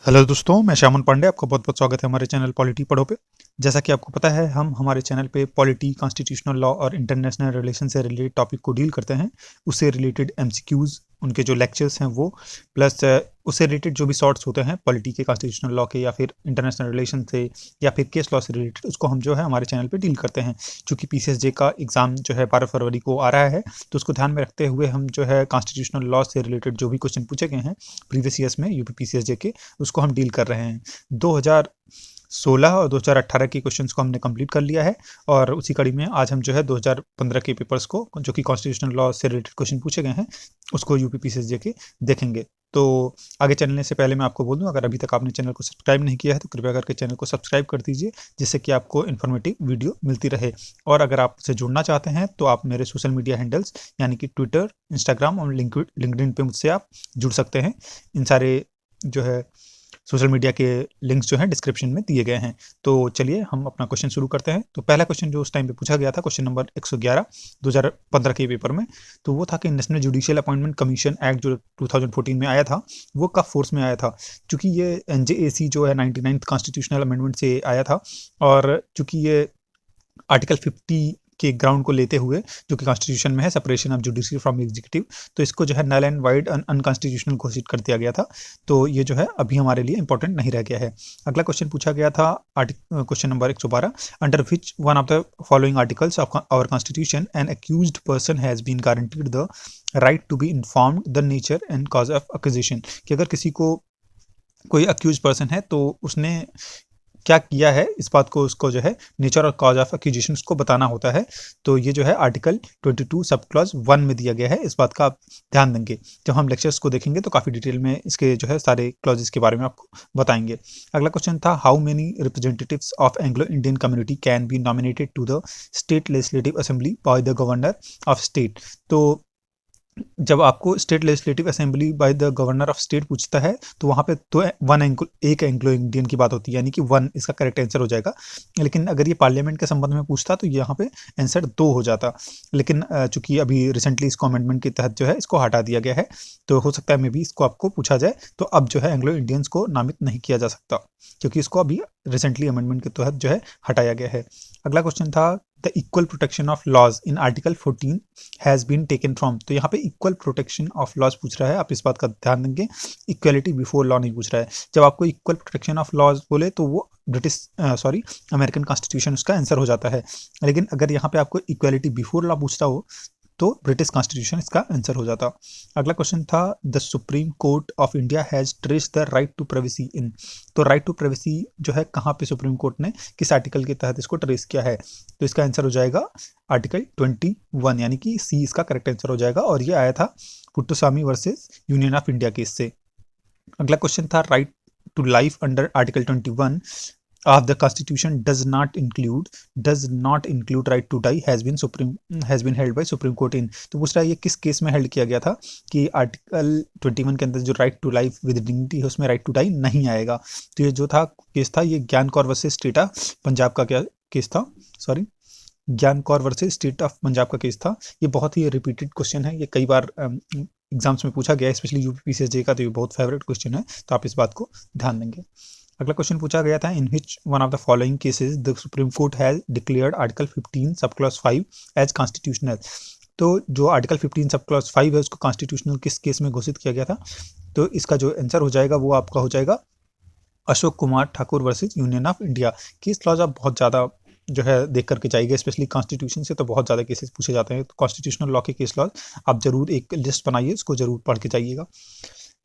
Hello दोस्तों, मैं श्यामन पांडे। आपका बहुत बहुत स्वागत है हमारे चैनल पॉलिटी पढ़ो पे। जैसा कि आपको पता है, हम हमारे चैनल पे पॉलिटी, कॉन्स्टिट्यूशनल लॉ और इंटरनेशनल रिलेशन से रिलेटेड टॉपिक को डील करते हैं। उससे रिलेटेड एमसीक्यूज़, उनके जो लेक्चर्स हैं वो, प्लस उससे रिलेटेड जो भी शॉर्ट्स होते हैं पॉलिटी के, कॉन्स्टिट्यूशनल लॉ के, या फिर इंटरनेशनल रिलेशन से, या फिर केस लॉ से रिलेटेड, उसको हम जो है हमारे चैनल पे डील करते हैं। चूँकि पीसीएसजे का एग्ज़ाम जो है 12 फरवरी को आ रहा है, तो उसको ध्यान में रखते हुए हम जो है कॉन्स्टिट्यूशनल लॉ से रिलेटेड जो भी क्वेश्चन पूछे गए हैं प्रीवियस ईयर्स में यूपी पीसीएसजे के, उसको हम डील कर रहे हैं। 2016 और 2018 के क्वेश्चंस को हमने कंप्लीट कर लिया है, और उसी कड़ी में आज हम जो है 2015 के पेपर्स को, जो कि कॉन्स्टिट्यूशनल लॉ से रिलेटेड क्वेश्चन पूछे गए हैं, उसको यूपी पीसीएसजे के देखेंगे। तो आगे चलने से पहले मैं आपको बोल दूं, अगर अभी तक आपने चैनल को सब्सक्राइब नहीं किया है तो कृपया करके चैनल को सब्सक्राइब कर दीजिए, जिससे कि आपको इन्फॉर्मेटिव वीडियो मिलती रहे। और अगर आप मुझसे जुड़ना चाहते हैं तो आप मेरे सोशल मीडिया हैंडल्स यानी कि ट्विटर, इंस्टाग्राम और लिंक्डइन पे मुझसे आप जुड़ सकते हैं। इन सारे जो है सोशल मीडिया के लिंक्स जो हैं डिस्क्रिप्शन में दिए गए हैं। तो चलिए हम अपना क्वेश्चन शुरू करते हैं। तो पहला क्वेश्चन जो उस टाइम पे पूछा गया था, क्वेश्चन नंबर 111 2015 के पेपर में, तो वो था कि national judicial appointment commission act जो 2014 में आया था, वो कब फोर्स में आया था। चूँकि ये एनजेएसी जो है 99th कॉन्स्टिट्यूशनल अमेंडमेंट से आया था, और चूँकि ये आर्टिकल 50 के ग्राउंड को लेते हुए, जो कि कॉन्स्टिट्यूशन में है, separation of judiciary from executive, तो इसको जो है नल एंड वाइड अनकॉन्स्टिट्यूशनल घोषित कर दिया गया था। तो ये जो है अभी हमारे लिए इंपॉर्टेंट नहीं रह गया है। अगला क्वेश्चन पूछा गया था question number 112, under which one of the following articles of our constitution an accused person has been guaranteed the right to be informed the nature and cause of acquisition. कि अगर किसी को कोई अक्यूज पर्सन है तो उसने क्या किया है, इस बात को उसको जो है नेचर और कॉज ऑफ एक्यूजिशन को बताना होता है। तो ये जो है आर्टिकल 22 सब क्लॉज 1 में दिया गया है। इस बात का आप ध्यान देंगे। जब हम लेक्चर्स को देखेंगे तो काफ़ी डिटेल में इसके जो है सारे क्लॉजेस के बारे में आपको बताएंगे। अगला क्वेश्चन था, how many representatives of Anglo Indian community can be nominated to the state legislative assembly by the governor of state. तो जब आपको state legislative assembly by the governor of state पूछता है, तो वहाँ पे तो एक एंग्लो इंडियन की बात होती है, यानी कि 1 इसका करेक्ट आंसर हो जाएगा। लेकिन अगर ये पार्लियामेंट के संबंध में पूछता तो यहाँ पे आंसर 2 हो जाता। लेकिन चूंकि अभी रिसेंटली इसको अमेंडमेंट के तहत जो है इसको हटा दिया गया है, तो हो सकता है मे बी इसको आपको पूछा जाए, तो अब जो है एंग्लो इंडियंस को नामित नहीं किया जा सकता, क्योंकि इसको अभी रिसेंटली अमेंडमेंट के तहत जो है हटाया गया है। अगला क्वेश्चन था, the equal protection of laws in article 14 has been taken from. तो यहाँ पे इक्वल प्रोटेक्शन ऑफ लॉज पूछ रहा है, आप इस बात का ध्यान देंगे। इक्वलिटी बिफोर लॉ नहीं पूछ रहा है। जब आपको इक्वल प्रोटेक्शन ऑफ लॉज बोले तो वो अमेरिकन कॉन्स्टिट्यूशन उसका आंसर हो जाता है। लेकिन अगर यहाँ पे आपको इक्वलिटी बिफोर लॉ पूछता हो तो ब्रिटिश कॉन्स्टिट्यूशन इसका आंसर हो जाता। अगला क्वेश्चन था, the supreme court of India has trace the right to privacy in. तो राइट टू प्राइवेसी जो है कहाँ पे सुप्रीम कोर्ट ने किस आर्टिकल के तहत इसको ट्रेस किया है, तो इसका आंसर हो जाएगा आर्टिकल 21, यानी कि सी इसका करेक्ट आंसर हो जाएगा। और ये आया था Puttaswamy versus union of India case से। अगला क्वेश्चन था, right to life under article 21 of the constitution does not include right to die has been held by supreme court in। तो पूछ रहा है ये किस केस में हेल्ड किया गया था कि आर्टिकल 21 के अंदर जो right to life with dignity है उसमें राइट टू डाई नहीं आएगा। तो ये जो था केस था, ये ज्ञान Kaur versus state of Punjab का क्या केस था, ज्ञान Kaur versus state of Punjab का केस था। ये बहुत ही रिपीटेड क्वेश्चन है, ये कई बार एग्जाम्स में पूछा गया है, स्पेशली यूपी पीसीएसजे का, तो ये बहुत फेवरेट क्वेश्चन है, तो आप इस बात को ध्यान देंगे। अगला क्वेश्चन पूछा गया था, in which one of the following cases the supreme Court has declared Article 15 sub clause 5 as constitutional. तो जो आर्टिकल 15 सब क्लॉज 5 है उसको कॉन्स्टिट्यूशनल किस केस में घोषित किया गया था, तो इसका जो आंसर हो जाएगा वो आपका हो जाएगा Ashok Kumar Thakur versus union of India. Case laws आप बहुत ज़्यादा जो है देख करके जाइएगा, स्पेशली कॉन्स्टिट्यूशन से तो बहुत ज़्यादा केसेस पूछे जाते हैं। तो कॉन्स्टिट्यूशनल लॉ के केस लॉज आप जरूर एक लिस्ट बनाइए, उसको जरूर पढ़ के जाइएगा।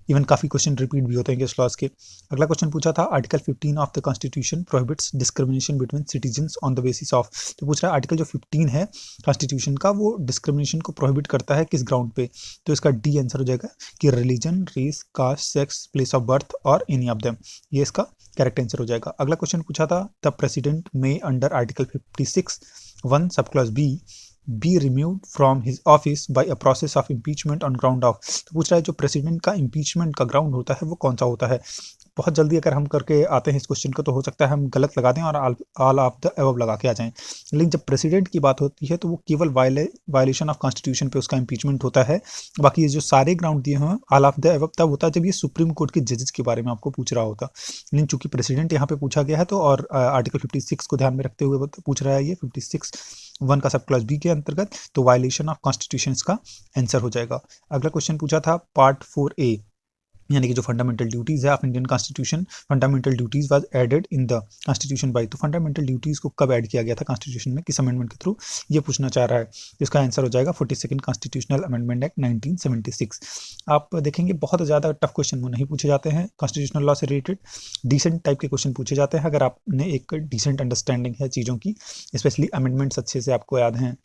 इवन काफ़ी क्वेश्चन रिपीट भी होते हैं केस लॉज के। अगला क्वेश्चन पूछा था, article 15 of the constitution prohibits discrimination between citizens on the basis of. तो पूछ रहा है आर्टिकल जो 15 है कॉन्स्टिट्यूशन का, वो डिस्क्रिमिनेशन को प्रोहिबिट करता है किस ग्राउंड पे, तो इसका डी आंसर हो जाएगा कि religion, race, caste, sex, place of birth और एनी ऑफ देम, ये इसका करेक्ट आंसर हो जाएगा। अगला क्वेश्चन पूछा था, द प्रेसिडेंट में under article 56(1) sub clause B removed from his office by a process of impeachment on ground of. तो पूछ रहा है जो प्रेसिडेंट का इम्पीचमेंट का ग्राउंड होता है वो कौन सा होता है, बहुत जल्दी अगर हम करके आते हैं इस क्वेश्चन को तो हो सकता है हम गलत लगा दें और ऑल ऑफ द अबव लगा के आ जाएं। लेकिन जब प्रेसिडेंट की बात होती है तो वो केवल वायलेशन ऑफ कॉन्स्टिट्यूशन पे उसका इम्पीचमेंट होता है। बाकी ये जो सारे ग्राउंड दिए हैं ऑल ऑफ द अबव तब होता है जब ये सुप्रीम कोर्ट के जजेस के बारे में आपको पूछ रहा होता। लेकिन चूंकि प्रेसिडेंट यहाँ पे पूछा गया है तो और आर्टिकल 56 को ध्यान में रखते हुए पूछ रहा है ये 56(1) का सब क्लॉज बी के अंतर्गत, तो वायलेशन ऑफ कॉन्स्टिट्यूशन का आंसर हो जाएगा। अगला क्वेश्चन पूछा था पार्ट 4A यानी कि जो फंडामेंटल ड्यूटीज है of Indian constitution, fundamental duties was added in the constitution by, तो फंडामेंटल ड्यूटीज को कब ऐड किया गया था कॉन्स्टिट्यूशन में, किस अमेंडमेंट के थ्रू, ये पूछना चाह रहा है। इसका आंसर हो जाएगा 42nd कॉन्स्टिट्यूशनल अमेंडमेंट एक्ट 1976। आप देखेंगे बहुत ज़्यादा टफ क्वेश्चन वो नहीं पूछे जाते हैं कॉन्स्टिट्यूशनल लॉ से रिलेटेड, डिसेंट टाइप के क्वेश्चन पूछे जाते हैं अगर आपने एक डिसेंट अंडरस्टैंडिंग है चीज़ों की, स्पेशली अमेंडमेंट्स अच्छे से आपको याद हैं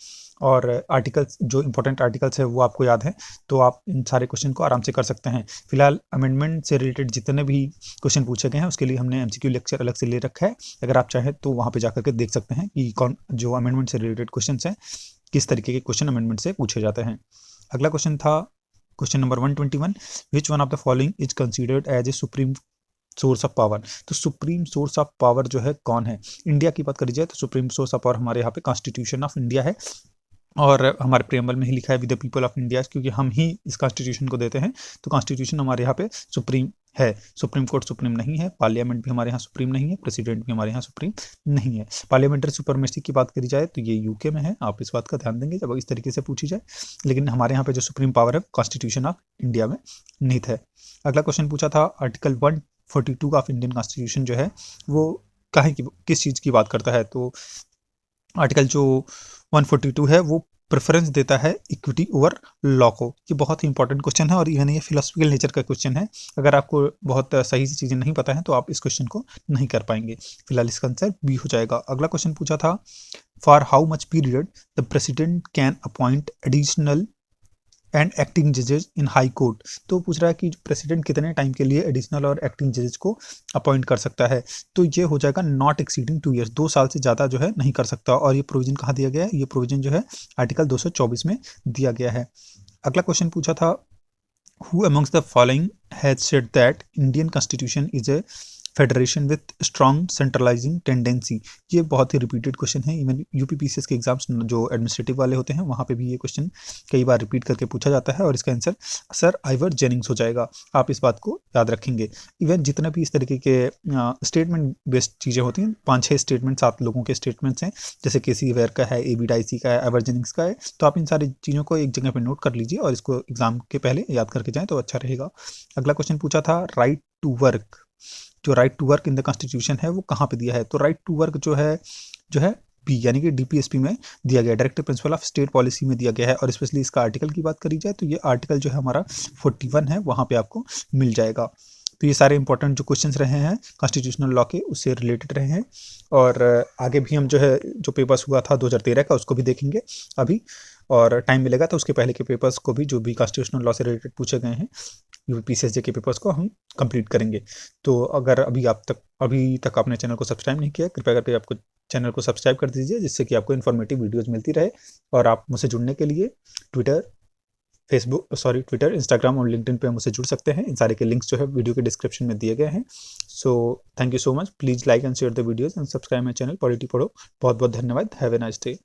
और आर्टिकल्स जो इंपॉर्टेंट आर्टिकल्स है वो आपको याद है, तो आप इन सारे क्वेश्चन को आराम से कर सकते हैं। फिलहाल अमेंडमेंट से रिलेटेड जितने भी क्वेश्चन पूछे गए हैं उसके लिए हमने एमसीक्यू लेक्चर अलग से ले रखा है, अगर आप चाहें तो वहाँ पे जाकर के देख सकते हैं कि कौन जो अमेंडमेंट से रिलेटेड क्वेश्चन हैं किस तरीके के क्वेश्चन अमेंडमेंट से पूछे जाते हैं। अगला क्वेश्चन था question number 121, which one of the following is considered as a supreme source of power, तो सुप्रीम सोर्स ऑफ पावर जो है कौन है। इंडिया की बात करी जाए तो सुप्रीम सोर्स ऑफ पावर हमारे यहाँ पे कॉन्स्टिट्यूशन ऑफ इंडिया है और हमारे प्रियम्बल में ही लिखा है with the people of India, क्योंकि हम ही इस कॉन्स्टिट्यूशन को देते हैं तो कॉन्स्टिट्यूशन हमारे यहाँ पे सुप्रीम है। सुप्रीम कोर्ट सुप्रीम नहीं है, पार्लियामेंट भी हमारे यहाँ सुप्रीम नहीं है, प्रेसिडेंट भी हमारे यहाँ सुप्रीम नहीं है। पार्लियामेंट्री सुपरमेसी की बात करी जाए तो ये यूके में है, आप इस बात का ध्यान देंगे जब इस तरीके से पूछी जाए, लेकिन हमारे यहाँ पे जो सुप्रीम पावर है कॉन्स्टिट्यूशन ऑफ इंडिया में निहित है। अगला क्वेश्चन पूछा था आर्टिकल 142 ऑफ इंडियन कॉन्स्टिट्यूशन जो है वो काहे की किस चीज़ की बात करता है, तो आर्टिकल जो 142 है वो प्रेफरेंस देता है इक्विटी ओवर लॉ को। ये बहुत ही इंपॉर्टेंट क्वेश्चन है और इवन ये फिलोसफिकल नेचर का क्वेश्चन है, अगर आपको बहुत सही सी चीज़ें नहीं पता है तो आप इस क्वेश्चन को नहीं कर पाएंगे। फिलहाल इसका आंसर बी हो जाएगा। अगला क्वेश्चन पूछा था for how much period the president can appoint additional and acting जजेस इन हाई कोर्ट, तो पूछ रहा है कि प्रेसिडेंट कितने टाइम के लिए एडिशनल और एक्टिंग जजेस को अपॉइंट कर सकता है, तो ये हो जाएगा नॉट एक्सीडिंग 2 ईयर्स, 2 साल से ज़्यादा जो है नहीं कर सकता। और ये प्रोविजन कहाँ दिया गया है, ये प्रोविजन जो है आर्टिकल 224 में दिया गया है। अगला क्वेश्चन पूछा था who amongst the following has said that Indian constitution is a federation with strong centralising tendency, ये बहुत ही रिपीटेड क्वेश्चन है, इवन यूपीपीसीएस के एग्जाम्स जो एडमिनिस्ट्रेटिव वाले होते हैं वहाँ पे भी ये क्वेश्चन कई बार रिपीट करके पूछा जाता है और इसका आंसर सर आइवर जेनिंग्स हो जाएगा, आप इस बात को याद रखेंगे। इवन जितने भी इस तरीके के स्टेटमेंट बेस्ड चीज़ें होती हैं 5-6 स्टेटमेंट 7 लोगों के स्टेटमेंट्स हैं, जैसे केसी वेयर का है, एबी डाइसी का है, आइवर जेनिंग्स का है, तो आप इन सारी चीज़ों को एक जगह पर नोट कर लीजिए और इसको एग्जाम के पहले याद करके जाएँ तो अच्छा रहेगा। अगला क्वेश्चन पूछा था राइट टू वर्क, जो right to work in the constitution है वो कहाँ पे दिया है, तो राइट टू वर्क जो है बी यानी कि डीपीएसपी में दिया गया है, directive principle of state policy में दिया गया है। और स्पेशली इसका आर्टिकल की बात करी जाए तो ये आर्टिकल जो है हमारा 41 है, वहाँ पे आपको मिल जाएगा। तो ये सारे इंपॉर्टेंट जो क्वेश्चंस रहे हैं कॉन्स्टिट्यूशनल लॉ के उससे रिलेटेड रहे हैं और आगे भी हम जो है जो पेपर्स हुआ था 2013 का उसको भी देखेंगे अभी, और टाइम मिलेगा तो उसके पहले के पेपर्स को भी जो भी कॉन्स्टिट्यूशनल लॉ से रिलेटेड पूछे गए हैं यूपीसीएसजे के पेपर्स को हम कंप्लीट करेंगे। तो अगर अभी तक आपने चैनल को सब्सक्राइब नहीं किया कृपया करके आपको चैनल को सब्सक्राइब कर दीजिए, जिससे कि आपको इन्फॉर्मेटिव वीडियोज़ मिलती रहे। और आप मुझसे जुड़ने के लिए ट्विटर, इंस्टाग्राम और लिंक्डइन पे मुझसे जुड़ सकते हैं। इन सारे के लिंक्स जो है वीडियो के डिस्क्रिप्शन में दिए गए हैं। So thank you so much, please like and share the videos and subscribe my channel polity पढ़ो। बहुत बहुत धन्यवाद, हैव ए नाइस डे।